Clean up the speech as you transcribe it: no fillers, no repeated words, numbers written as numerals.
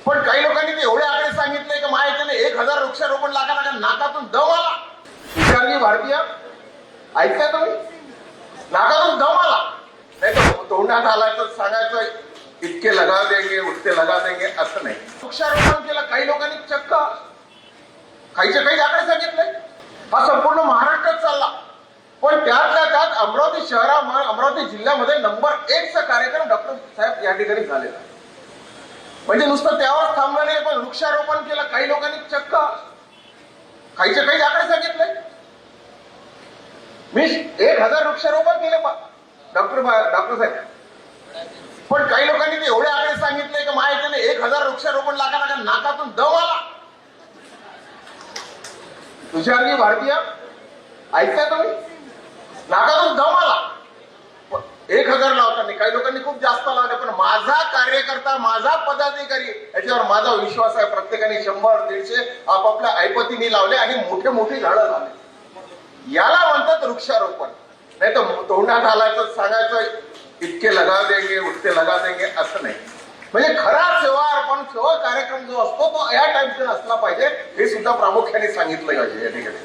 पण काही लोकांनी ते एवढे आकडे सांगितले की माझ्याने 1000 वृक्षारोपण लागा नाकातून दम आला. विचारली भारतीय ऐकताय तुम्ही? नाकातून दम आला. नाही तर तोंडात आला तर सांगायचं इतके लगा देंगे उतके लगा देंगे असं नाही. वृक्षारोपण केलं काही लोकांनी चक्क काहीचे काही आकडे सांगितले. हा संपूर्ण महाराष्ट्रात चालला. पण त्यातल्या त्यात अमरावती अमरावती जिल्ह्यामध्ये नंबर 1चा कार्यक्रम डॉक्टर साहेब या ठिकाणी झालेला. म्हणजे नुसतं त्यावर थांबलं नाही पण वृक्षारोपण केलं काही लोकांनी चक्क काहीचे काही आकडे सांगितले. मी 1000 वृक्षारोपण केले डॉक्टर साहेब. पण काही लोकांनी ते एवढे आकडे सांगितले की माझ्याने 1000 वृक्षारोपण लागा नाकातून दम आला. विचारली भारतीय ऐकताय तुम्ही? नाकातून दम आला. 1000 लावताना काही लोकांनी खूप जास्त लावले. पण माझा कार्यकर्ता माझा पदाधिकारी याच्यावर माझा विश्वास आहे. प्रत्येकाने 100-150 आपापल्या ऐपतीने लावले आणि मोठे मोठी झाडं लावले. याला म्हणतात वृक्षारोपण. नाही तर तोंडात आलायचं सांगायचं इतके लगा देंगे उतके लगा देंगे असं नाही. म्हणजे खरा सेवा कार्यक्रम जो असतो तो या टाइमचा असला पाहिजे हे सुद्धा प्रामुख्याने सांगितलं पाहिजे या ठिकाणी.